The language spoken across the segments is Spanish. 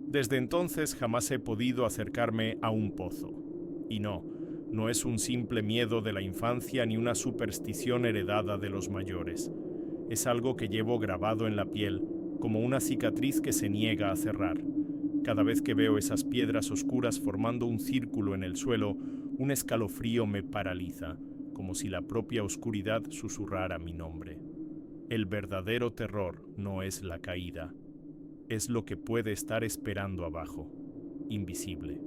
Desde entonces jamás he podido acercarme a un pozo. Y no es un simple miedo de la infancia ni una superstición heredada de los mayores. Es algo que llevo grabado en la piel, como una cicatriz que se niega a cerrar. Cada vez que veo esas piedras oscuras formando un círculo en el suelo, un escalofrío me paraliza, como si la propia oscuridad susurrara mi nombre. El verdadero terror no es la caída, es lo que puede estar esperando abajo, invisible,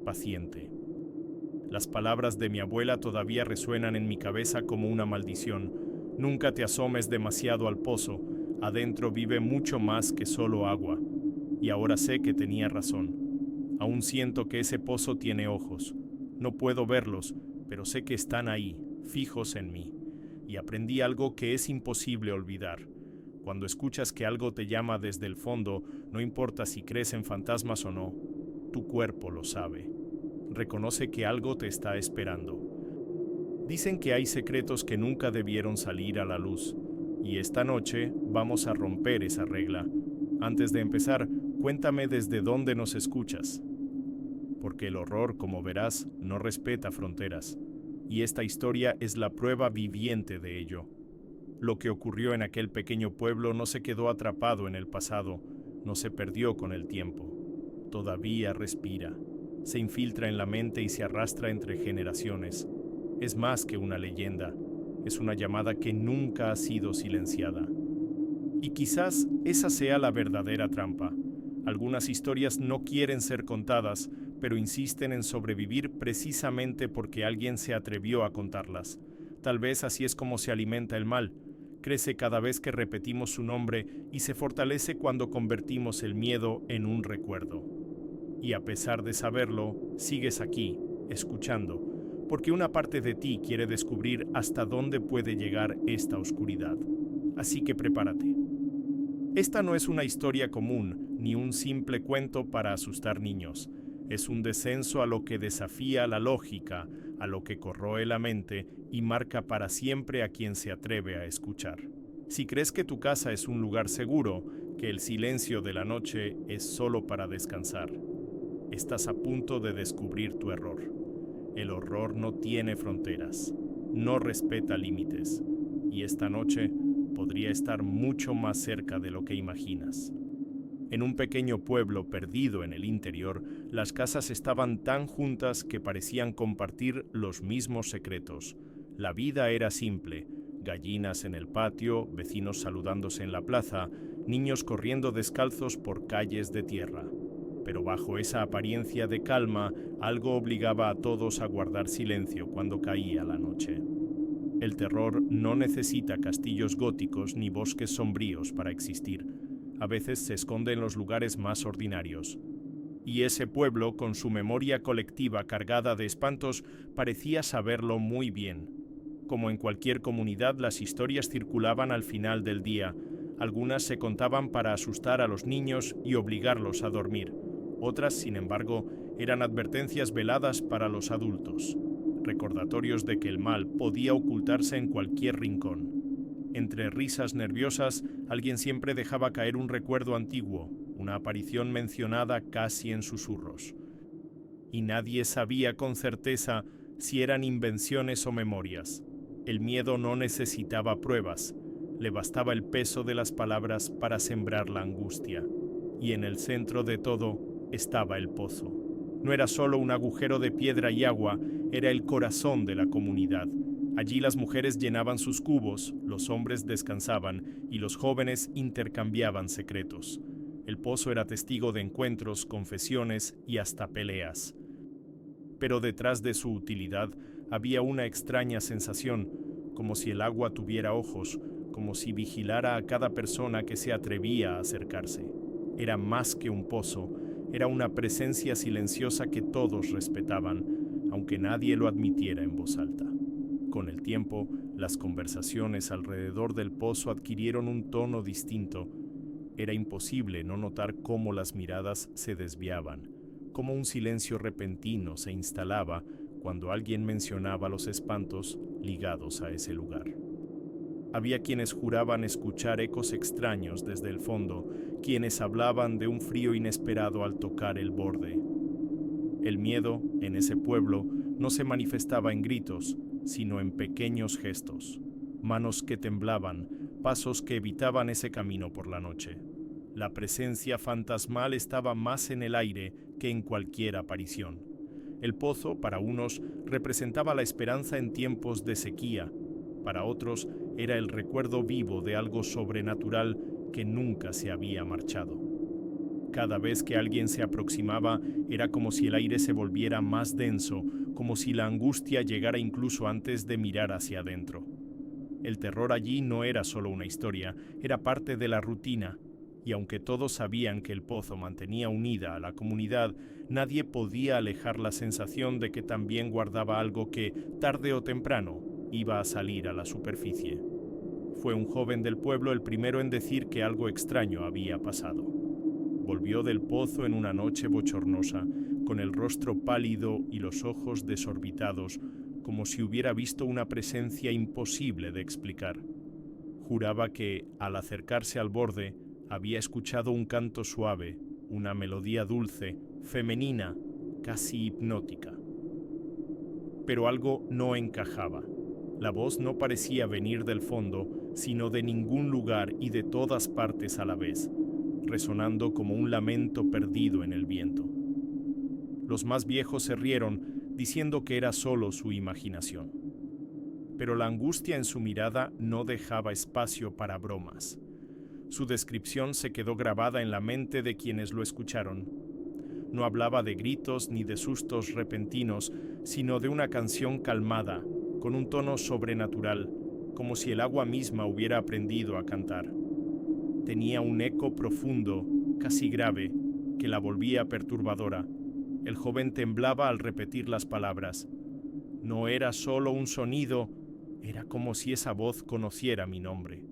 paciente. Las palabras de mi abuela todavía resuenan en mi cabeza como una maldición. Nunca te asomes demasiado al pozo, adentro vive mucho más que solo agua. Y ahora sé que tenía razón. Aún siento que ese pozo tiene ojos. No puedo verlos, pero sé que están ahí, fijos en mí. Y aprendí algo que es imposible olvidar. Cuando escuchas que algo te llama desde el fondo, no importa si crees en fantasmas o no, tu cuerpo lo sabe. Reconoce que algo te está esperando. Dicen que hay secretos que nunca debieron salir a la luz, y esta noche vamos a romper esa regla. Antes de empezar, cuéntame desde dónde nos escuchas. Porque el horror, como verás, no respeta fronteras, y esta historia es la prueba viviente de ello. Lo que ocurrió en aquel pequeño pueblo no se quedó atrapado en el pasado, no se perdió con el tiempo. Todavía respira, se infiltra en la mente y se arrastra entre generaciones. Es más que una leyenda, es una llamada que nunca ha sido silenciada. Y quizás esa sea la verdadera trampa. Algunas historias no quieren ser contadas, pero insisten en sobrevivir precisamente porque alguien se atrevió a contarlas. Tal vez así es como se alimenta el mal. Crece cada vez que repetimos su nombre y se fortalece cuando convertimos el miedo en un recuerdo. Y a pesar de saberlo, sigues aquí, escuchando, porque una parte de ti quiere descubrir hasta dónde puede llegar esta oscuridad. Así que prepárate. Esta no es una historia común, ni un simple cuento para asustar niños. Es un descenso a lo que desafía la lógica, a lo que corroe la mente y marca para siempre a quien se atreve a escuchar. Si crees que tu casa es un lugar seguro, que el silencio de la noche es solo para descansar, estás a punto de descubrir tu error. El horror no tiene fronteras, no respeta límites, y esta noche podría estar mucho más cerca de lo que imaginas. En un pequeño pueblo perdido en el interior, las casas estaban tan juntas que parecían compartir los mismos secretos. La vida era simple: gallinas en el patio, vecinos saludándose en la plaza, niños corriendo descalzos por calles de tierra. Pero bajo esa apariencia de calma, algo obligaba a todos a guardar silencio cuando caía la noche. El terror no necesita castillos góticos ni bosques sombríos para existir. A veces se esconde en los lugares más ordinarios. Y ese pueblo, con su memoria colectiva cargada de espantos, parecía saberlo muy bien. Como en cualquier comunidad, las historias circulaban al final del día. Algunas se contaban para asustar a los niños y obligarlos a dormir. Otras, sin embargo, eran advertencias veladas para los adultos, recordatorios de que el mal podía ocultarse en cualquier rincón. Entre risas nerviosas, alguien siempre dejaba caer un recuerdo antiguo, una aparición mencionada casi en susurros. Y nadie sabía con certeza si eran invenciones o memorias. El miedo no necesitaba pruebas, le bastaba el peso de las palabras para sembrar la angustia. Y en el centro de todo estaba el pozo. No era solo un agujero de piedra y agua, era el corazón de la comunidad. Allí las mujeres llenaban sus cubos, los hombres descansaban y los jóvenes intercambiaban secretos. El pozo era testigo de encuentros, confesiones y hasta peleas. Pero detrás de su utilidad había una extraña sensación, como si el agua tuviera ojos, como si vigilara a cada persona que se atrevía a acercarse. Era más que un pozo, era una presencia silenciosa que todos respetaban, aunque nadie lo admitiera en voz alta. Con el tiempo, las conversaciones alrededor del pozo adquirieron un tono distinto. Era imposible no notar cómo las miradas se desviaban, cómo un silencio repentino se instalaba cuando alguien mencionaba los espantos ligados a ese lugar. Había quienes juraban escuchar ecos extraños desde el fondo, quienes hablaban de un frío inesperado al tocar el borde. El miedo, en ese pueblo, no se manifestaba en gritos, sino en pequeños gestos, manos que temblaban, pasos que evitaban ese camino por la noche. La presencia fantasmal estaba más en el aire que en cualquier aparición. El pozo, para unos, representaba la esperanza en tiempos de sequía, para otros era el recuerdo vivo de algo sobrenatural que nunca se había marchado. Cada vez que alguien se aproximaba, era como si el aire se volviera más denso, como si la angustia llegara incluso antes de mirar hacia adentro. El terror allí no era solo una historia, era parte de la rutina, y aunque todos sabían que el pozo mantenía unida a la comunidad, nadie podía alejar la sensación de que también guardaba algo que, tarde o temprano, iba a salir a la superficie. Fue un joven del pueblo el primero en decir que algo extraño había pasado. Volvió del pozo en una noche bochornosa, con el rostro pálido y los ojos desorbitados, como si hubiera visto una presencia imposible de explicar. Juraba que, al acercarse al borde, había escuchado un canto suave, una melodía dulce, femenina, casi hipnótica. Pero algo no encajaba. La voz no parecía venir del fondo, sino de ningún lugar y de todas partes a la vez, resonando como un lamento perdido en el viento. Los más viejos se rieron, diciendo que era solo su imaginación. Pero la angustia en su mirada no dejaba espacio para bromas. Su descripción se quedó grabada en la mente de quienes lo escucharon. No hablaba de gritos ni de sustos repentinos, sino de una canción calmada, con un tono sobrenatural, como si el agua misma hubiera aprendido a cantar. Tenía un eco profundo, casi grave, que la volvía perturbadora. El joven temblaba al repetir las palabras. No era solo un sonido, era como si esa voz conociera mi nombre.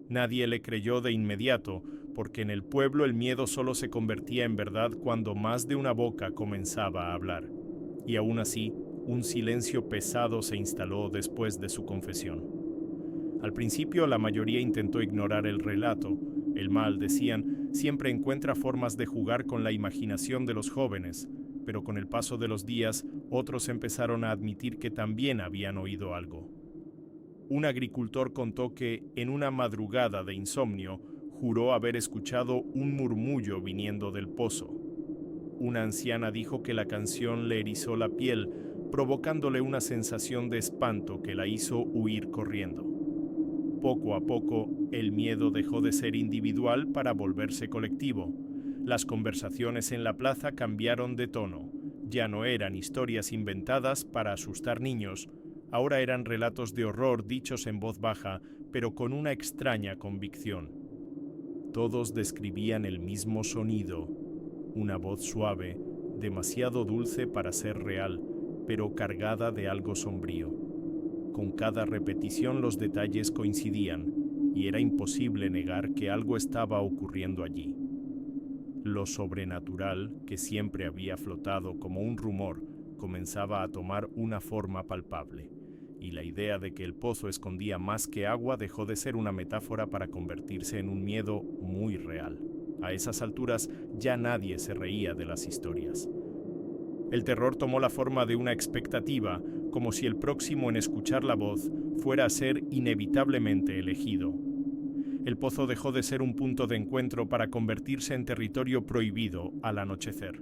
Nadie le creyó de inmediato, porque en el pueblo el miedo solo se convertía en verdad cuando más de una boca comenzaba a hablar. Y aún así, un silencio pesado se instaló después de su confesión. Al principio la mayoría intentó ignorar el relato. El mal, decían, siempre encuentra formas de jugar con la imaginación de los jóvenes, pero con el paso de los días, otros empezaron a admitir que también habían oído algo. Un agricultor contó que, en una madrugada de insomnio, juró haber escuchado un murmullo viniendo del pozo. Una anciana dijo que la canción le erizó la piel, provocándole una sensación de espanto que la hizo huir corriendo. Poco a poco, el miedo dejó de ser individual para volverse colectivo. Las conversaciones en la plaza cambiaron de tono. Ya no eran historias inventadas para asustar niños, ahora eran relatos de horror dichos en voz baja, pero con una extraña convicción. Todos describían el mismo sonido, una voz suave, demasiado dulce para ser real, pero cargada de algo sombrío. Con cada repetición los detalles coincidían, y era imposible negar que algo estaba ocurriendo allí. Lo sobrenatural, que siempre había flotado como un rumor, comenzaba a tomar una forma palpable, y la idea de que el pozo escondía más que agua dejó de ser una metáfora para convertirse en un miedo muy real. A esas alturas ya nadie se reía de las historias. El terror tomó la forma de una expectativa, como si el próximo en escuchar la voz fuera a ser inevitablemente elegido. El pozo dejó de ser un punto de encuentro para convertirse en territorio prohibido al anochecer.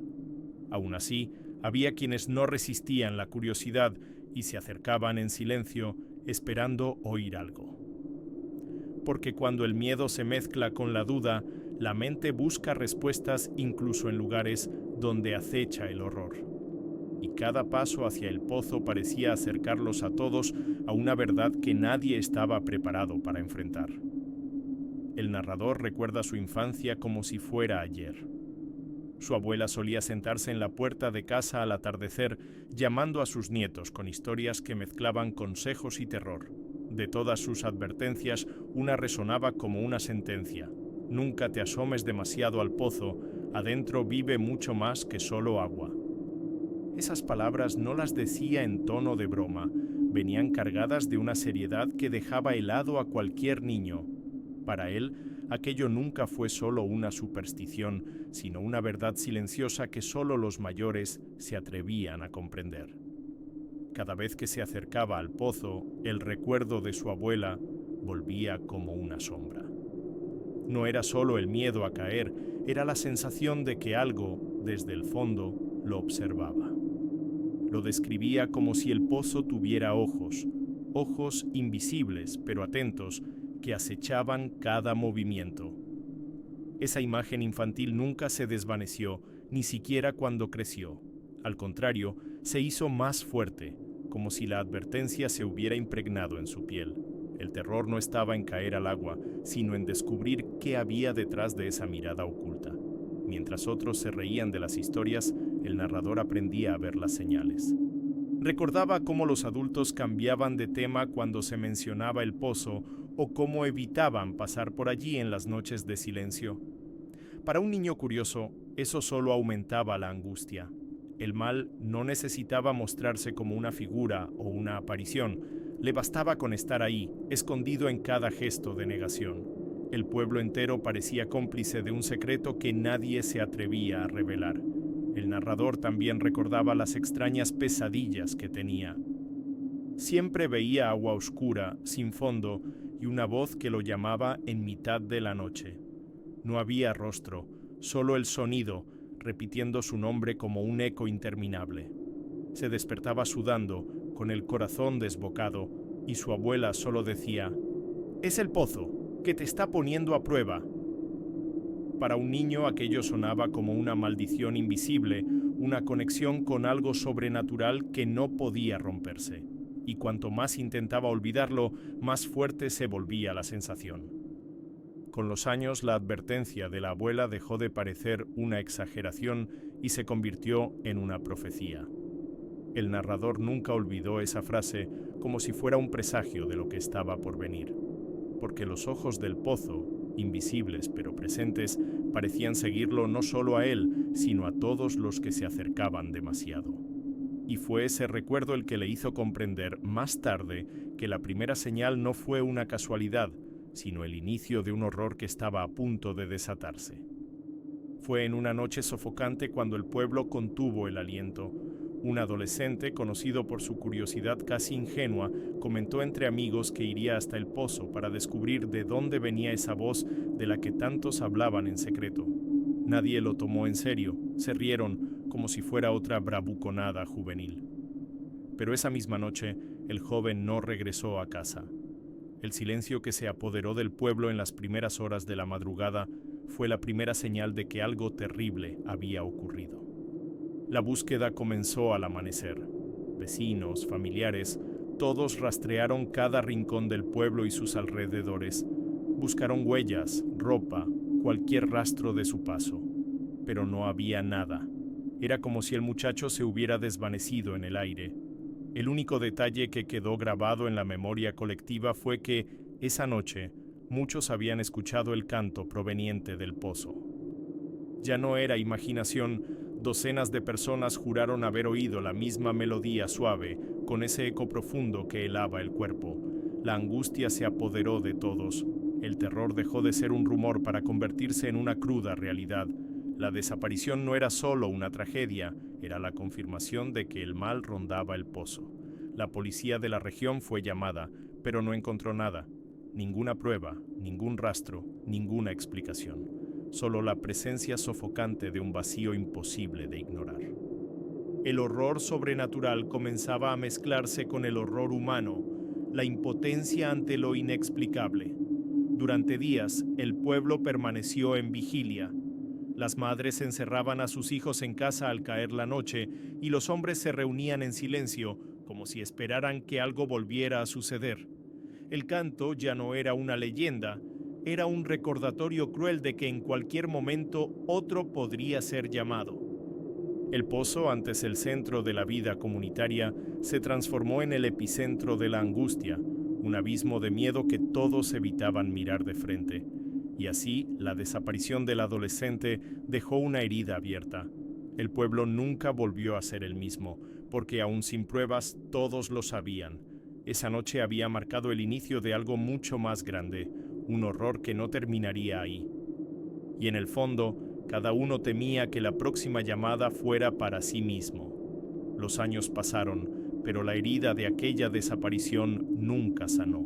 Aún así, había quienes no resistían la curiosidad y se acercaban en silencio, esperando oír algo. Porque cuando el miedo se mezcla con la duda, la mente busca respuestas incluso en lugares donde acecha el horror. Y cada paso hacia el pozo parecía acercarlos a todos a una verdad que nadie estaba preparado para enfrentar. El narrador recuerda su infancia como si fuera ayer. Su abuela solía sentarse en la puerta de casa al atardecer, llamando a sus nietos con historias que mezclaban consejos y terror. De todas sus advertencias, una resonaba como una sentencia. Nunca te asomes demasiado al pozo, adentro vive mucho más que solo agua. Esas palabras no las decía en tono de broma, venían cargadas de una seriedad que dejaba helado a cualquier niño. Para él, aquello nunca fue solo una superstición, sino una verdad silenciosa que solo los mayores se atrevían a comprender. Cada vez que se acercaba al pozo, el recuerdo de su abuela volvía como una sombra. No era solo el miedo a caer, era la sensación de que algo, desde el fondo, lo observaba. Lo describía como si el pozo tuviera ojos, ojos invisibles pero atentos, que acechaban cada movimiento. Esa imagen infantil nunca se desvaneció, ni siquiera cuando creció. Al contrario, se hizo más fuerte, como si la advertencia se hubiera impregnado en su piel. El terror no estaba en caer al agua, sino en descubrir qué había detrás de esa mirada oculta. Mientras otros se reían de las historias, el narrador aprendía a ver las señales. Recordaba cómo los adultos cambiaban de tema cuando se mencionaba el pozo o cómo evitaban pasar por allí en las noches de silencio. Para un niño curioso, eso solo aumentaba la angustia. El mal no necesitaba mostrarse como una figura o una aparición. Le bastaba con estar ahí, escondido en cada gesto de negación. El pueblo entero parecía cómplice de un secreto que nadie se atrevía a revelar. El narrador también recordaba las extrañas pesadillas que tenía. Siempre veía agua oscura, sin fondo, y una voz que lo llamaba en mitad de la noche. No había rostro, solo el sonido, repitiendo su nombre como un eco interminable. Se despertaba sudando, con el corazón desbocado, y su abuela solo decía: «Es el pozo, que te está poniendo a prueba». Para un niño aquello sonaba como una maldición invisible, una conexión con algo sobrenatural que no podía romperse. Y cuanto más intentaba olvidarlo, más fuerte se volvía la sensación. Con los años, la advertencia de la abuela dejó de parecer una exageración y se convirtió en una profecía. El narrador nunca olvidó esa frase como si fuera un presagio de lo que estaba por venir, porque los ojos del pozo, invisibles pero presentes, parecían seguirlo no solo a él, sino a todos los que se acercaban demasiado. Y fue ese recuerdo el que le hizo comprender más tarde que la primera señal no fue una casualidad, sino el inicio de un horror que estaba a punto de desatarse. Fue en una noche sofocante cuando el pueblo contuvo el aliento. Un adolescente, conocido por su curiosidad casi ingenua, comentó entre amigos que iría hasta el pozo para descubrir de dónde venía esa voz de la que tantos hablaban en secreto. Nadie lo tomó en serio, se rieron como si fuera otra bravuconada juvenil. Pero esa misma noche, el joven no regresó a casa. El silencio que se apoderó del pueblo en las primeras horas de la madrugada fue la primera señal de que algo terrible había ocurrido. La búsqueda comenzó al amanecer. Vecinos, familiares, todos rastrearon cada rincón del pueblo y sus alrededores. Buscaron huellas, ropa, cualquier rastro de su paso. Pero no había nada. Era como si el muchacho se hubiera desvanecido en el aire. El único detalle que quedó grabado en la memoria colectiva fue que, esa noche, muchos habían escuchado el canto proveniente del pozo. Ya no era imaginación, docenas de personas juraron haber oído la misma melodía suave, con ese eco profundo que helaba el cuerpo. La angustia se apoderó de todos. El terror dejó de ser un rumor para convertirse en una cruda realidad. La desaparición no era solo una tragedia, era la confirmación de que el mal rondaba el pozo. La policía de la región fue llamada, pero no encontró nada. Ninguna prueba, ningún rastro, ninguna explicación. Solo la presencia sofocante de un vacío imposible de ignorar. El horror sobrenatural comenzaba a mezclarse con el horror humano, la impotencia ante lo inexplicable. Durante días, el pueblo permaneció en vigilia. Las madres encerraban a sus hijos en casa al caer la noche y los hombres se reunían en silencio, como si esperaran que algo volviera a suceder. El canto ya no era una leyenda, era un recordatorio cruel de que en cualquier momento otro podría ser llamado. El pozo, antes el centro de la vida comunitaria, se transformó en el epicentro de la angustia, un abismo de miedo que todos evitaban mirar de frente. Y así, la desaparición del adolescente dejó una herida abierta. El pueblo nunca volvió a ser el mismo, porque aún sin pruebas todos lo sabían. Esa noche había marcado el inicio de algo mucho más grande, un horror que no terminaría ahí. Y en el fondo, cada uno temía que la próxima llamada fuera para sí mismo. Los años pasaron, pero la herida de aquella desaparición nunca sanó.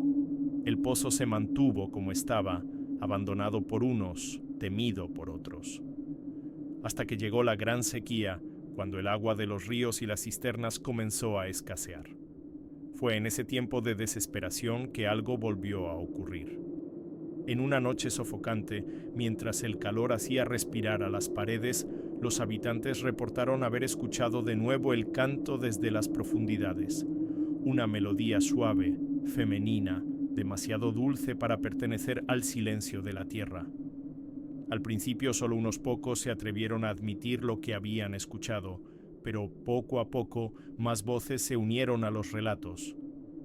El pozo se mantuvo como estaba, abandonado por unos, temido por otros. Hasta que llegó la gran sequía, cuando el agua de los ríos y las cisternas comenzó a escasear. Fue en ese tiempo de desesperación que algo volvió a ocurrir. En una noche sofocante, mientras el calor hacía respirar a las paredes, los habitantes reportaron haber escuchado de nuevo el canto desde las profundidades. Una melodía suave, femenina, demasiado dulce para pertenecer al silencio de la tierra. Al principio solo unos pocos se atrevieron a admitir lo que habían escuchado, pero poco a poco más voces se unieron a los relatos.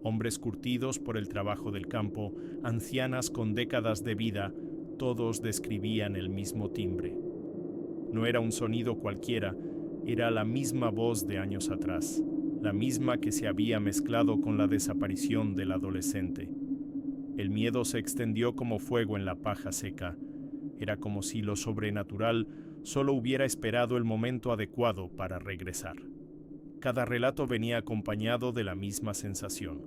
Hombres curtidos por el trabajo del campo, ancianas con décadas de vida, todos describían el mismo timbre. No era un sonido cualquiera, era la misma voz de años atrás, la misma que se había mezclado con la desaparición del adolescente. El miedo se extendió como fuego en la paja seca. Era como si lo sobrenatural solo hubiera esperado el momento adecuado para regresar. Cada relato venía acompañado de la misma sensación,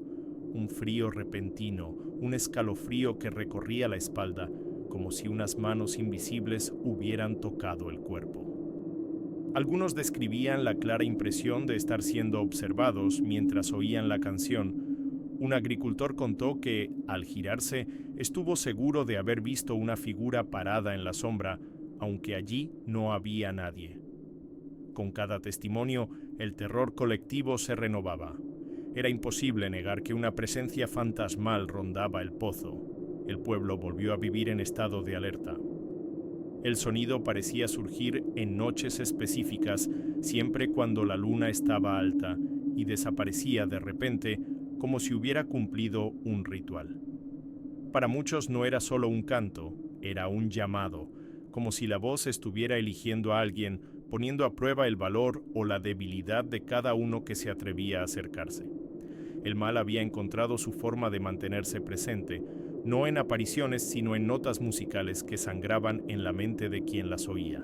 un frío repentino, un escalofrío que recorría la espalda, como si unas manos invisibles hubieran tocado el cuerpo. Algunos describían la clara impresión de estar siendo observados mientras oían la canción. Un agricultor contó que, al girarse, estuvo seguro de haber visto una figura parada en la sombra, aunque allí no había nadie. Con cada testimonio, el terror colectivo se renovaba. Era imposible negar que una presencia fantasmal rondaba el pozo. El pueblo volvió a vivir en estado de alerta. El sonido parecía surgir en noches específicas, siempre cuando la luna estaba alta, y desaparecía de repente, como si hubiera cumplido un ritual. Para muchos no era solo un canto, era un llamado, como si la voz estuviera eligiendo a alguien, poniendo a prueba el valor o la debilidad de cada uno que se atrevía a acercarse. El mal había encontrado su forma de mantenerse presente, no en apariciones, sino en notas musicales que sangraban en la mente de quien las oía.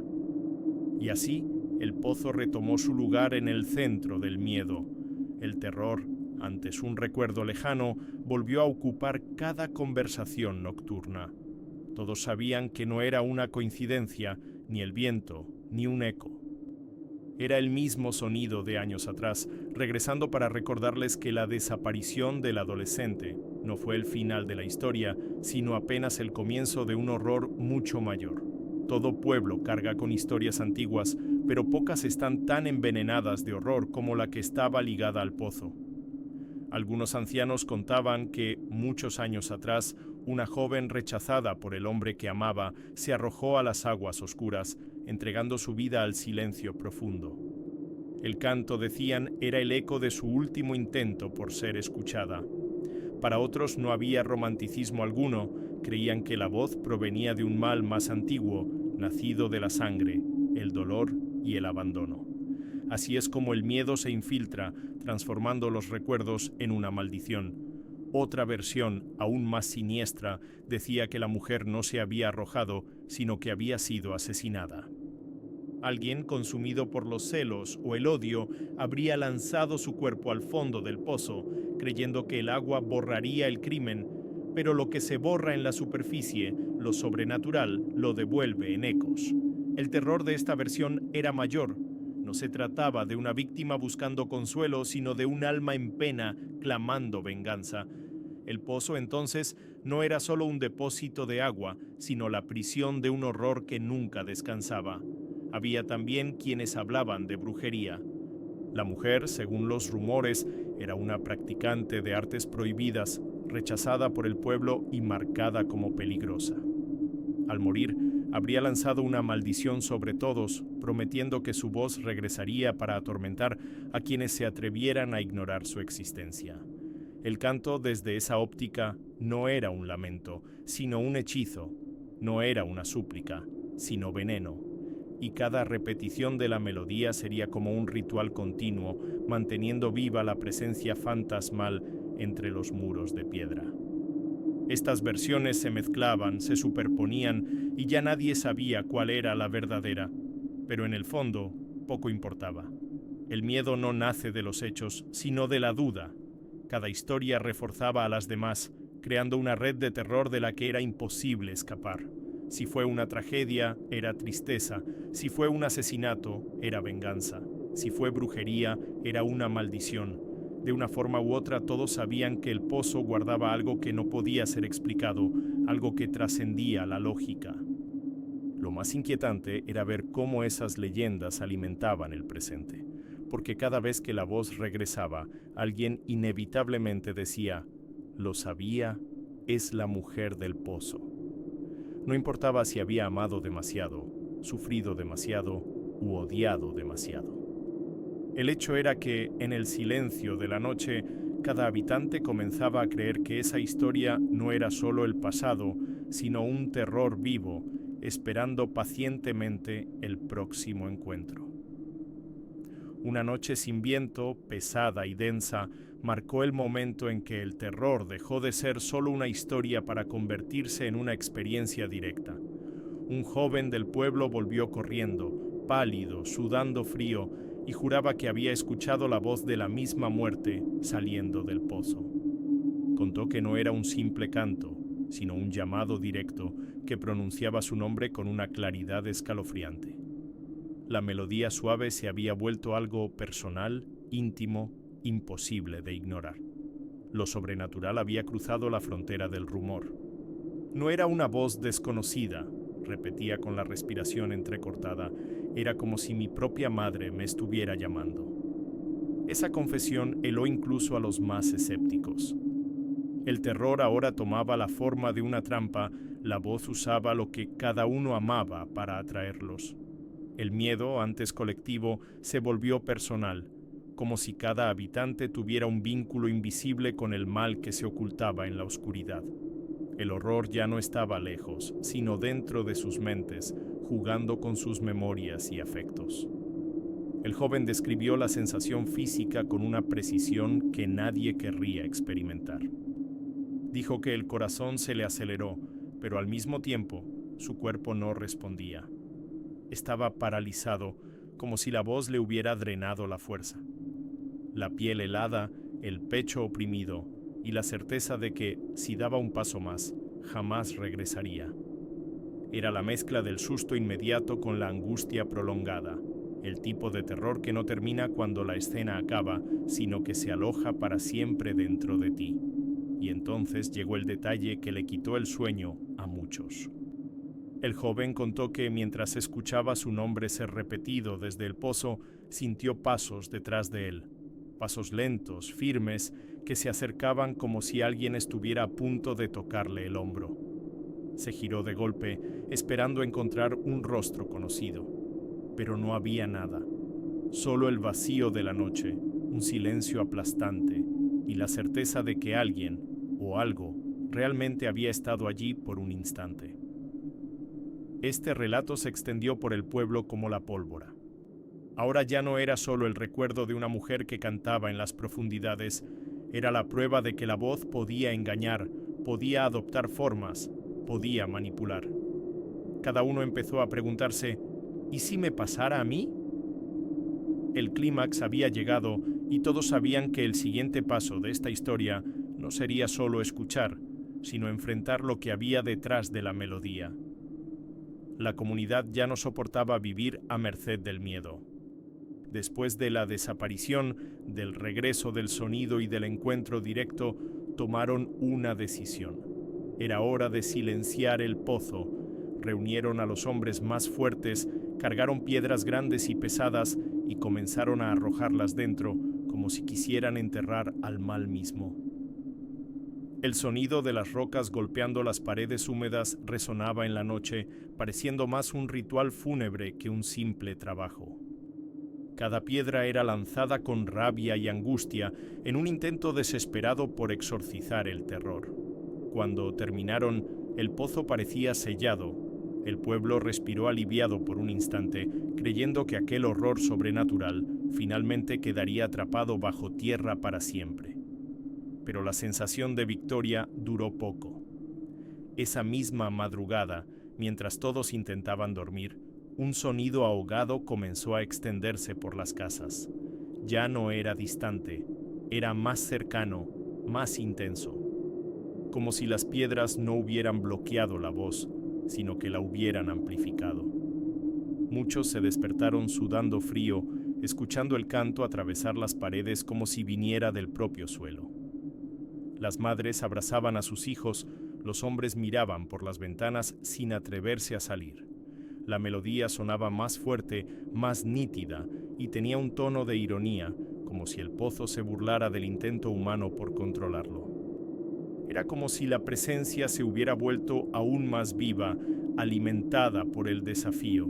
Y así, el pozo retomó su lugar en el centro del miedo. El terror, antes un recuerdo lejano, volvió a ocupar cada conversación nocturna. Todos sabían que no era una coincidencia, ni el viento, ni un eco. Era el mismo sonido de años atrás, regresando para recordarles que la desaparición del adolescente no fue el final de la historia, sino apenas el comienzo de un horror mucho mayor. Todo pueblo carga con historias antiguas, pero pocas están tan envenenadas de horror como la que estaba ligada al pozo. Algunos ancianos contaban que, muchos años atrás, una joven rechazada por el hombre que amaba se arrojó a las aguas oscuras, entregando su vida al silencio profundo. El canto, decían, era el eco de su último intento por ser escuchada. Para otros no había romanticismo alguno, creían que la voz provenía de un mal más antiguo, nacido de la sangre, el dolor y el abandono. Así es como el miedo se infiltra, transformando los recuerdos en una maldición. Otra versión, aún más siniestra, decía que la mujer no se había arrojado, sino que había sido asesinada. Alguien, consumido por los celos o el odio, habría lanzado su cuerpo al fondo del pozo, creyendo que el agua borraría el crimen, pero lo que se borra en la superficie, lo sobrenatural, lo devuelve en ecos. El terror de esta versión era mayor. No se trataba de una víctima buscando consuelo, sino de un alma en pena clamando venganza. El pozo entonces no era solo un depósito de agua, sino la prisión de un horror que nunca descansaba. Había también quienes hablaban de brujería. La mujer, según los rumores, era una practicante de artes prohibidas, rechazada por el pueblo y marcada como peligrosa. Al morir, habría lanzado una maldición sobre todos, prometiendo que su voz regresaría para atormentar a quienes se atrevieran a ignorar su existencia. El canto, desde esa óptica, no era un lamento, sino un hechizo. No era una súplica, sino veneno. Y cada repetición de la melodía sería como un ritual continuo, manteniendo viva la presencia fantasmal entre los muros de piedra. Estas versiones se mezclaban, se superponían y ya nadie sabía cuál era la verdadera, pero en el fondo poco importaba. El miedo no nace de los hechos, sino de la duda. Cada historia reforzaba a las demás, creando una red de terror de la que era imposible escapar. Si fue una tragedia, era tristeza. Si fue un asesinato, era venganza. Si fue brujería, era una maldición. De una forma u otra, todos sabían que el pozo guardaba algo que no podía ser explicado, algo que trascendía la lógica. Lo más inquietante era ver cómo esas leyendas alimentaban el presente, porque cada vez que la voz regresaba, alguien inevitablemente decía: «Lo sabía, es la mujer del pozo». No importaba si había amado demasiado, sufrido demasiado u odiado demasiado. El hecho era que, en el silencio de la noche, cada habitante comenzaba a creer que esa historia no era solo el pasado, sino un terror vivo, esperando pacientemente el próximo encuentro. Una noche sin viento, pesada y densa, marcó el momento en que el terror dejó de ser solo una historia para convertirse en una experiencia directa. Un joven del pueblo volvió corriendo, pálido, sudando frío, y juraba que había escuchado la voz de la misma muerte saliendo del pozo. Contó que no era un simple canto, sino un llamado directo que pronunciaba su nombre con una claridad escalofriante. La melodía suave se había vuelto algo personal, íntimo, imposible de ignorar. Lo sobrenatural había cruzado la frontera del rumor. No era una voz desconocida, repetía con la respiración entrecortada. Era como si mi propia madre me estuviera llamando. Esa confesión heló incluso a los más escépticos. El terror ahora tomaba la forma de una trampa, la voz usaba lo que cada uno amaba para atraerlos. El miedo, antes colectivo, se volvió personal, como si cada habitante tuviera un vínculo invisible con el mal que se ocultaba en la oscuridad. El horror ya no estaba lejos, sino dentro de sus mentes, jugando con sus memorias y afectos. El joven describió la sensación física con una precisión que nadie querría experimentar. Dijo que el corazón se le aceleró, pero al mismo tiempo su cuerpo no respondía. Estaba paralizado, como si la voz le hubiera drenado la fuerza. La piel helada, el pecho oprimido y la certeza de que, si daba un paso más, jamás regresaría. Era la mezcla del susto inmediato con la angustia prolongada, el tipo de terror que no termina cuando la escena acaba, sino que se aloja para siempre dentro de ti. Y entonces llegó el detalle que le quitó el sueño a muchos. El joven contó que mientras escuchaba su nombre ser repetido desde el pozo, sintió pasos detrás de él, pasos lentos, firmes, que se acercaban como si alguien estuviera a punto de tocarle el hombro. Se giró de golpe, esperando encontrar un rostro conocido, pero no había nada, solo el vacío de la noche, un silencio aplastante y la certeza de que alguien o algo realmente había estado allí por un instante. Este relato se extendió por el pueblo como la pólvora. Ahora ya no era solo el recuerdo de una mujer que cantaba en las profundidades, era la prueba de que la voz podía engañar, podía adoptar formas, podía manipular. Cada uno empezó a preguntarse, ¿y si me pasara a mí? El clímax había llegado y todos sabían que el siguiente paso de esta historia no sería solo escuchar, sino enfrentar lo que había detrás de la melodía. La comunidad ya no soportaba vivir a merced del miedo. Después de la desaparición, del regreso del sonido y del encuentro directo, tomaron una decisión. Era hora de silenciar el pozo. Reunieron a los hombres más fuertes, cargaron piedras grandes y pesadas y comenzaron a arrojarlas dentro, como si quisieran enterrar al mal mismo. El sonido de las rocas golpeando las paredes húmedas resonaba en la noche, pareciendo más un ritual fúnebre que un simple trabajo. Cada piedra era lanzada con rabia y angustia, en un intento desesperado por exorcizar el terror. Cuando terminaron, el pozo parecía sellado. El pueblo respiró aliviado por un instante, creyendo que aquel horror sobrenatural finalmente quedaría atrapado bajo tierra para siempre. pero la sensación de victoria duró poco. Esa misma madrugada, mientras todos intentaban dormir, un sonido ahogado comenzó a extenderse por las casas. Ya no era distante, era más cercano, más intenso. Como si las piedras no hubieran bloqueado la voz, sino que la hubieran amplificado. Muchos se despertaron sudando frío, escuchando el canto atravesar las paredes como si viniera del propio suelo. Las madres abrazaban a sus hijos, los hombres miraban por las ventanas sin atreverse a salir. La melodía sonaba más fuerte, más nítida, y tenía un tono de ironía, como si el pozo se burlara del intento humano por controlarlo. Era como si la presencia se hubiera vuelto aún más viva, alimentada por el desafío.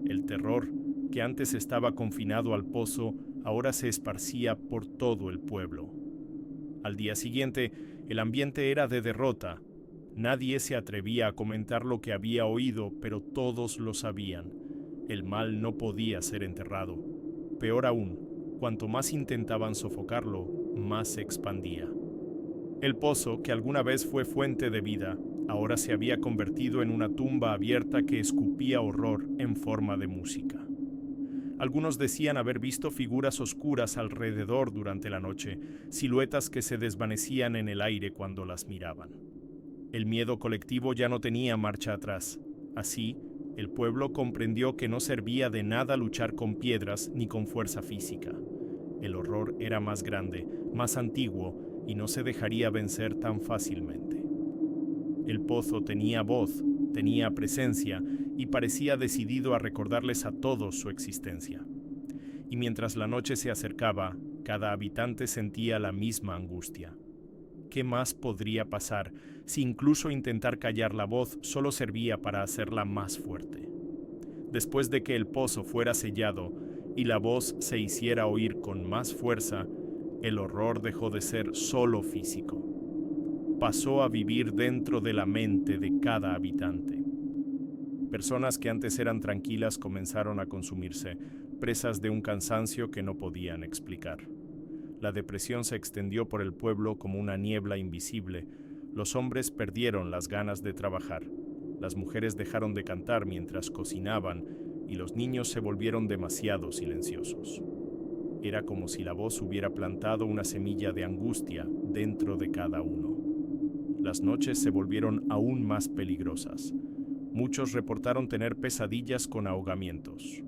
El terror, que antes estaba confinado al pozo, ahora se esparcía por todo el pueblo. Al día siguiente, el ambiente era de derrota. Nadie se atrevía a comentar lo que había oído, pero todos lo sabían. El mal no podía ser enterrado. Peor aún, cuanto más intentaban sofocarlo, más se expandía. El pozo, que alguna vez fue fuente de vida, ahora se había convertido en una tumba abierta que escupía horror en forma de música. Algunos decían haber visto figuras oscuras alrededor durante la noche, siluetas que se desvanecían en el aire cuando las miraban. El miedo colectivo ya no tenía marcha atrás. Así, el pueblo comprendió que no servía de nada luchar con piedras ni con fuerza física. El horror era más grande, más antiguo, y no se dejaría vencer tan fácilmente. El pozo tenía voz, tenía presencia, y parecía decidido a recordarles a todos su existencia. Y mientras la noche se acercaba, cada habitante sentía la misma angustia. ¿Qué más podría pasar si incluso intentar callar la voz solo servía para hacerla más fuerte? Después de que el pozo fuera sellado y la voz se hiciera oír con más fuerza, el horror dejó de ser solo físico. Pasó a vivir dentro de la mente de cada habitante. Personas que antes eran tranquilas comenzaron a consumirse, presas de un cansancio que no podían explicar. La depresión se extendió por el pueblo como una niebla invisible. Los hombres perdieron las ganas de trabajar. Las mujeres dejaron de cantar mientras cocinaban y los niños se volvieron demasiado silenciosos. Era como si la voz hubiera plantado una semilla de angustia dentro de cada uno. Las noches se volvieron aún más peligrosas. Muchos reportaron tener pesadillas con ahogamientos.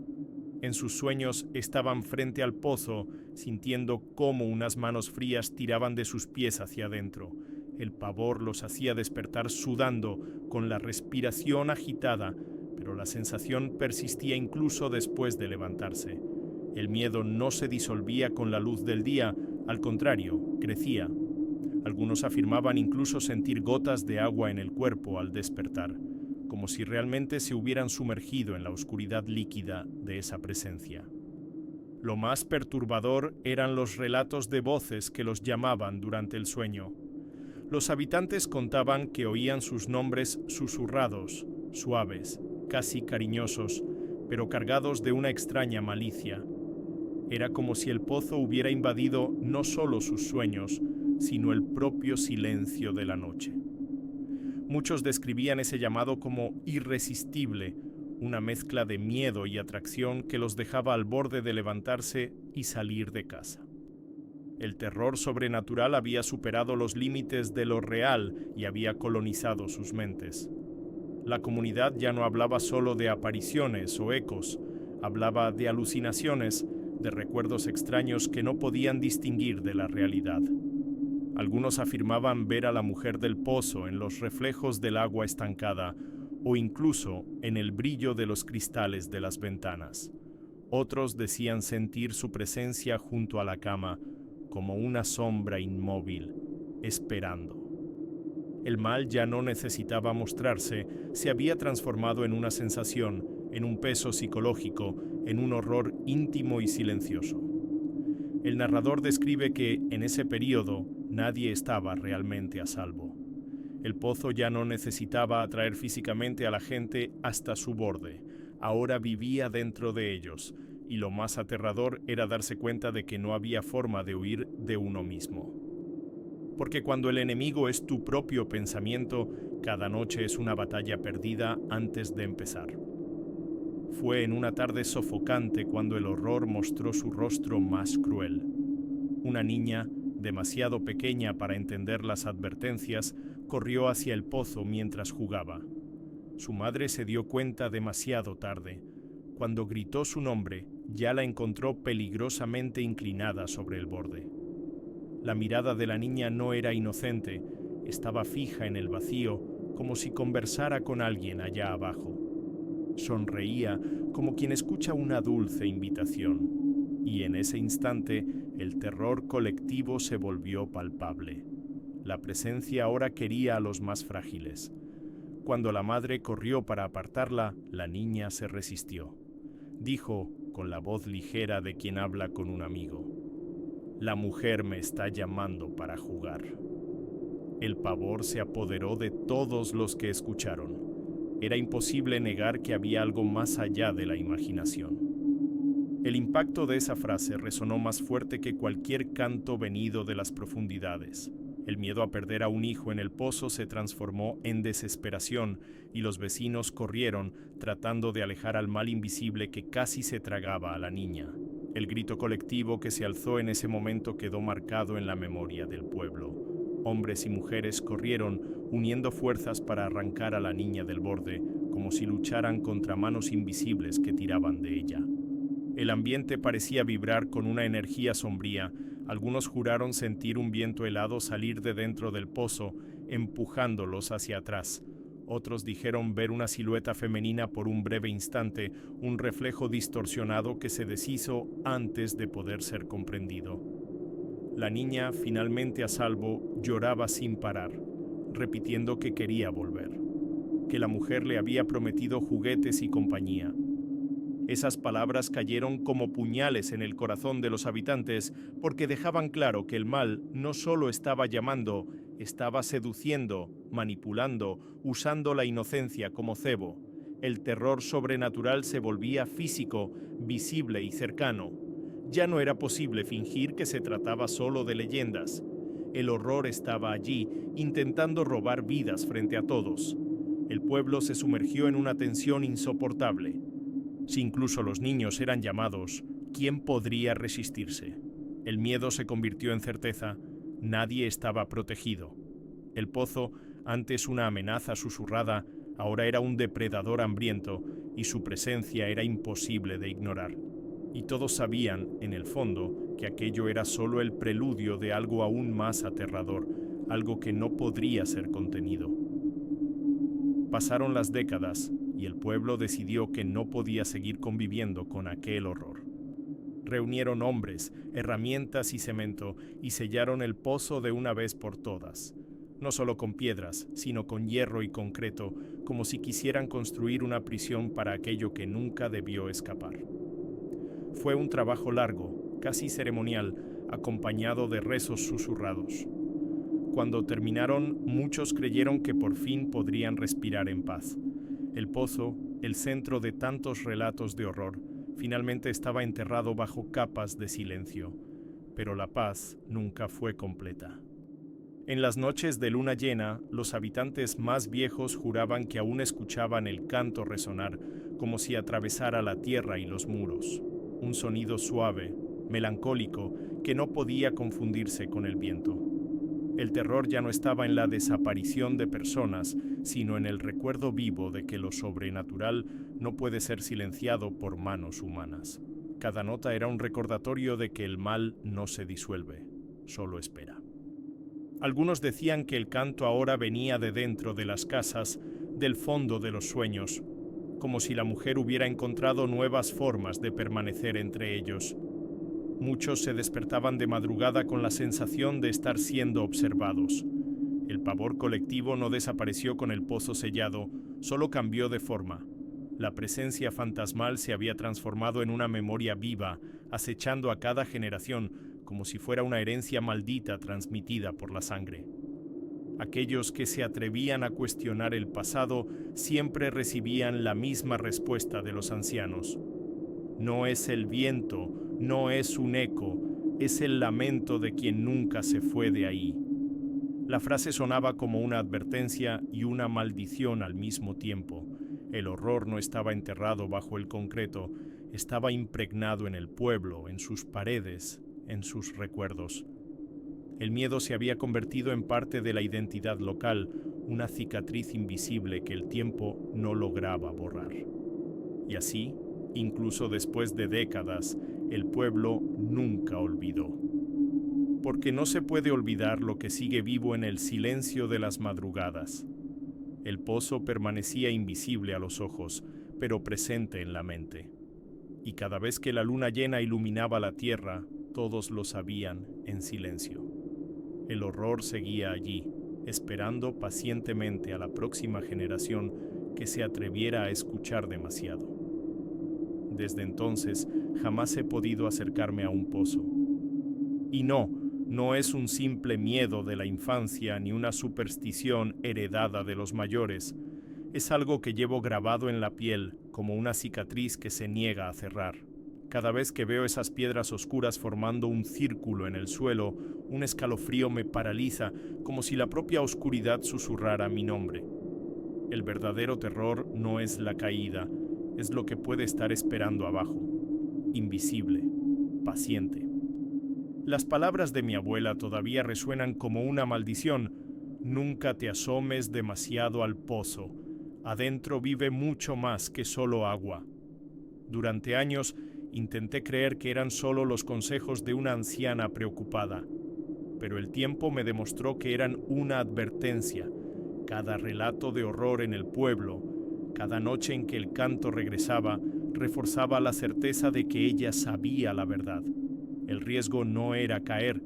En sus sueños estaban frente al pozo, sintiendo cómo unas manos frías tiraban de sus pies hacia adentro. El pavor los hacía despertar sudando, con la respiración agitada, pero la sensación persistía incluso después de levantarse. El miedo no se disolvía con la luz del día, al contrario, crecía. Algunos afirmaban incluso sentir gotas de agua en el cuerpo al despertar, como si realmente se hubieran sumergido en la oscuridad líquida de esa presencia. Lo más perturbador eran los relatos de voces que los llamaban durante el sueño. Los habitantes contaban que oían sus nombres susurrados, suaves, casi cariñosos, pero cargados de una extraña malicia. Era como si el pozo hubiera invadido no solo sus sueños, sino el propio silencio de la noche. Muchos describían ese llamado como irresistible, una mezcla de miedo y atracción que los dejaba al borde de levantarse y salir de casa. El terror sobrenatural había superado los límites de lo real y había colonizado sus mentes. La comunidad ya no hablaba solo de apariciones o ecos, hablaba de alucinaciones, de recuerdos extraños que no podían distinguir de la realidad. Algunos afirmaban ver a la mujer del pozo en los reflejos del agua estancada o incluso en el brillo de los cristales de las ventanas. Otros decían sentir su presencia junto a la cama, como una sombra inmóvil, esperando. El mal ya no necesitaba mostrarse, se había transformado en una sensación, en un peso psicológico, en un horror íntimo y silencioso. El narrador describe que, en ese período, nadie estaba realmente a salvo. El pozo ya no necesitaba atraer físicamente a la gente hasta su borde, ahora vivía dentro de ellos, y lo más aterrador era darse cuenta de que no había forma de huir de uno mismo. porque cuando el enemigo es tu propio pensamiento, cada noche es una batalla perdida antes de empezar. Fue en una tarde sofocante cuando el horror mostró su rostro más cruel. Una niña, demasiado pequeña para entender las advertencias, corrió hacia el pozo mientras jugaba. Su madre se dio cuenta demasiado tarde. Cuando gritó su nombre, ya la encontró peligrosamente inclinada sobre el borde. La mirada de la niña no era inocente, estaba fija en el vacío, como si conversara con alguien allá abajo. Sonreía como quien escucha una dulce invitación, y en ese instante el terror colectivo se volvió palpable. La presencia ahora quería a los más frágiles. Cuando la madre corrió para apartarla, la niña se resistió. Dijo, con la voz ligera de quien habla con un amigo: «La mujer me está llamando para jugar». El pavor se apoderó de todos los que escucharon. Era imposible negar que había algo más allá de la imaginación. El impacto de esa frase resonó más fuerte que cualquier canto venido de las profundidades. El miedo a perder a un hijo en el pozo se transformó en desesperación y los vecinos corrieron tratando de alejar al mal invisible que casi se tragaba a la niña. El grito colectivo que se alzó en ese momento quedó marcado en la memoria del pueblo. Hombres y mujeres corrieron, uniendo fuerzas para arrancar a la niña del borde, como si lucharan contra manos invisibles que tiraban de ella. El ambiente parecía vibrar con una energía sombría. Algunos juraron sentir un viento helado salir de dentro del pozo, empujándolos hacia atrás. Otros dijeron ver una silueta femenina por un breve instante, un reflejo distorsionado que se deshizo antes de poder ser comprendido. La niña, finalmente a salvo, lloraba sin parar, repitiendo que quería volver, que la mujer le había prometido juguetes y compañía. Esas palabras cayeron como puñales en el corazón de los habitantes porque dejaban claro que el mal no solo estaba llamando, estaba seduciendo, manipulando, usando la inocencia como cebo. El terror sobrenatural se volvía físico, visible y cercano. Ya no era posible fingir que se trataba solo de leyendas. El horror estaba allí, intentando robar vidas frente a todos. El pueblo se sumergió en una tensión insoportable. Si incluso los niños eran llamados, ¿quién podría resistirse? El miedo se convirtió en certeza. Nadie estaba protegido. El pozo, antes una amenaza susurrada, ahora era un depredador hambriento y su presencia era imposible de ignorar. Y todos sabían, en el fondo, que aquello era solo el preludio de algo aún más aterrador, algo que no podría ser contenido. Pasaron las décadas y el pueblo decidió que no podía seguir conviviendo con aquel horror. Reunieron hombres, herramientas y cemento y sellaron el pozo de una vez por todas. No solo con piedras, sino con hierro y concreto, como si quisieran construir una prisión para aquello que nunca debió escapar. Fue un trabajo largo, casi ceremonial, acompañado de rezos susurrados. Cuando terminaron, muchos creyeron que por fin podrían respirar en paz. El pozo, el centro de tantos relatos de horror, finalmente estaba enterrado bajo capas de silencio, pero la paz nunca fue completa. En las noches de luna llena, los habitantes más viejos juraban que aún escuchaban el canto resonar, como si atravesara la tierra y los muros. Un sonido suave, melancólico, que no podía confundirse con el viento. El terror ya no estaba en la desaparición de personas, sino en el recuerdo vivo de que lo sobrenatural no puede ser silenciado por manos humanas. Cada nota era un recordatorio de que el mal no se disuelve, solo espera. Algunos decían que el canto ahora venía de dentro de las casas, del fondo de los sueños, como si la mujer hubiera encontrado nuevas formas de permanecer entre ellos. Muchos se despertaban de madrugada con la sensación de estar siendo observados. El pavor colectivo no desapareció con el pozo sellado, solo cambió de forma. La presencia fantasmal se había transformado en una memoria viva, acechando a cada generación, como si fuera una herencia maldita transmitida por la sangre. Aquellos que se atrevían a cuestionar el pasado siempre recibían la misma respuesta de los ancianos. No es el viento, no es un eco, es el lamento de quien nunca se fue de ahí. La frase sonaba como una advertencia y una maldición al mismo tiempo. El horror no estaba enterrado bajo el concreto, estaba impregnado en el pueblo, en sus paredes, en sus recuerdos. El miedo se había convertido en parte de la identidad local, una cicatriz invisible que el tiempo no lograba borrar. Y así, incluso después de décadas, el pueblo nunca olvidó. Porque no se puede olvidar lo que sigue vivo en el silencio de las madrugadas. El pozo permanecía invisible a los ojos, pero presente en la mente. Y cada vez que la luna llena iluminaba la tierra, todos lo sabían en silencio. El horror seguía allí, esperando pacientemente a la próxima generación que se atreviera a escuchar demasiado. Desde entonces, jamás he podido acercarme a un pozo. Y no es un simple miedo de la infancia ni una superstición heredada de los mayores. Es algo que llevo grabado en la piel como una cicatriz que se niega a cerrar. Cada vez que veo esas piedras oscuras formando un círculo en el suelo, un escalofrío me paraliza, como si la propia oscuridad susurrara mi nombre. El verdadero terror no es la caída, es lo que puede estar esperando abajo, invisible, paciente. Las palabras de mi abuela todavía resuenan como una maldición. Nunca te asomes demasiado al pozo. Adentro vive mucho más que solo agua. Durante años intenté creer que eran solo los consejos de una anciana preocupada, pero el tiempo me demostró que eran una advertencia. Cada relato de horror en el pueblo, cada noche en que el canto regresaba, reforzaba la certeza de que ella sabía la verdad. El riesgo no era caer,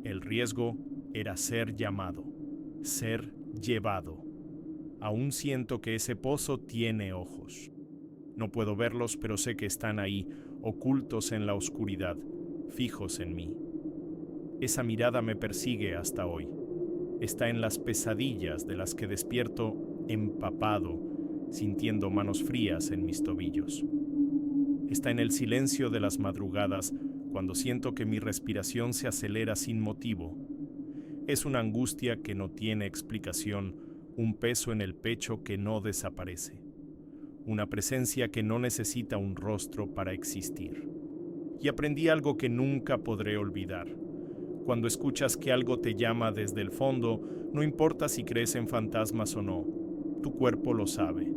el riesgo era ser llamado, ser llevado. Aún siento que ese pozo tiene ojos. No puedo verlos, pero sé que están ahí, ocultos en la oscuridad, fijos en mí. Esa mirada me persigue hasta hoy. Está en las pesadillas de las que despierto empapado, sintiendo manos frías en mis tobillos. Está en el silencio de las madrugadas, cuando siento que mi respiración se acelera sin motivo. Es una angustia que no tiene explicación, un peso en el pecho que no desaparece. Una presencia que no necesita un rostro para existir. Y aprendí algo que nunca podré olvidar. Cuando escuchas que algo te llama desde el fondo, no importa si crees en fantasmas o no, tu cuerpo lo sabe.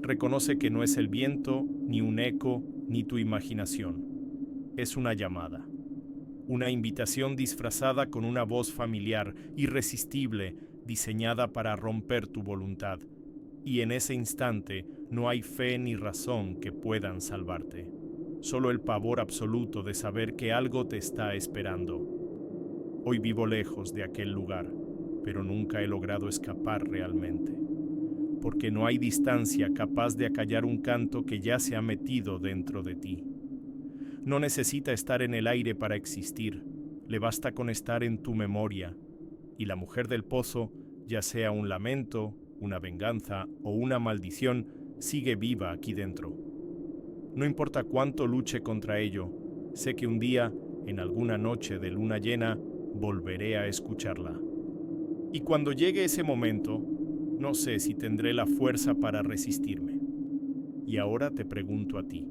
Reconoce que no es el viento, ni un eco, ni tu imaginación. Es una llamada. Una invitación disfrazada con una voz familiar, irresistible, diseñada para romper tu voluntad. Y en ese instante no hay fe ni razón que puedan salvarte. Solo el pavor absoluto de saber que algo te está esperando. Hoy vivo lejos de aquel lugar, pero nunca he logrado escapar realmente. Porque no hay distancia capaz de acallar un canto que ya se ha metido dentro de ti. No necesita estar en el aire para existir, le basta con estar en tu memoria. Y la mujer del pozo, ya sea un lamento, una venganza o una maldición, sigue viva aquí dentro. No importa cuánto luche contra ello, sé que un día, en alguna noche de luna llena, volveré a escucharla. Y cuando llegue ese momento, no sé si tendré la fuerza para resistirme. Y ahora te pregunto a ti,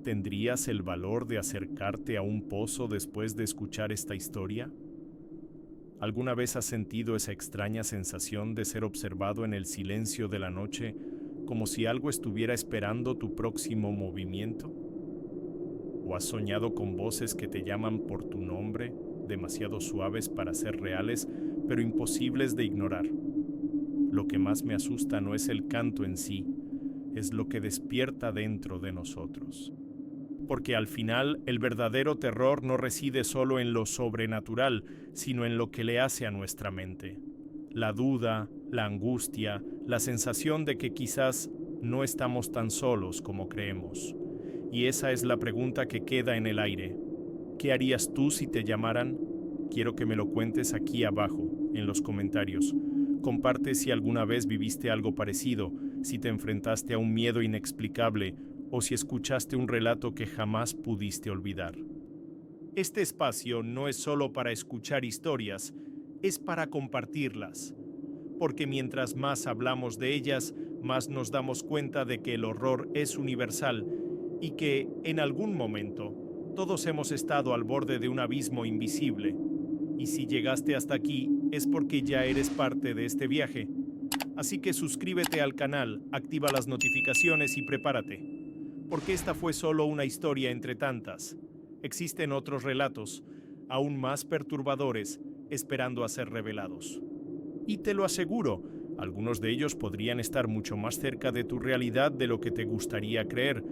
¿tendrías el valor de acercarte a un pozo después de escuchar esta historia? ¿Alguna vez has sentido esa extraña sensación de ser observado en el silencio de la noche, como si algo estuviera esperando tu próximo movimiento? ¿O has soñado con voces que te llaman por tu nombre, demasiado suaves para ser reales, pero imposibles de ignorar? Lo que más me asusta no es el canto en sí, es lo que despierta dentro de nosotros. Porque al final el verdadero terror no reside solo en lo sobrenatural, sino en lo que le hace a nuestra mente. La duda, la angustia, la sensación de que quizás no estamos tan solos como creemos. Y esa es la pregunta que queda en el aire. ¿Qué harías tú si te llamaran? Quiero que me lo cuentes aquí abajo, en los comentarios. Comparte si alguna vez viviste algo parecido, si te enfrentaste a un miedo inexplicable o si escuchaste un relato que jamás pudiste olvidar. Este espacio no es solo para escuchar historias, es para compartirlas, porque mientras más hablamos de ellas, más nos damos cuenta de que el horror es universal y que, en algún momento, todos hemos estado al borde de un abismo invisible. Y si llegaste hasta aquí, es porque ya eres parte de este viaje. Así que suscríbete al canal, activa las notificaciones y prepárate, porque esta fue solo una historia entre tantas. Existen otros relatos, aún más perturbadores, esperando a ser revelados. Y te lo aseguro, algunos de ellos podrían estar mucho más cerca de tu realidad de lo que te gustaría creer.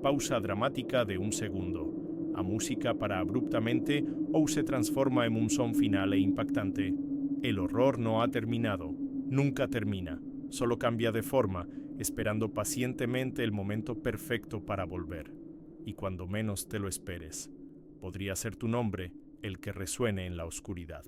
Pausa dramática de un segundo. A música para abruptamente ou se transforma en un son final e impactante. El horror no ha terminado, nunca termina, solo cambia de forma, esperando pacientemente el momento perfecto para volver. Y cuando menos te lo esperes, podría ser tu nombre el que resuene en la oscuridad.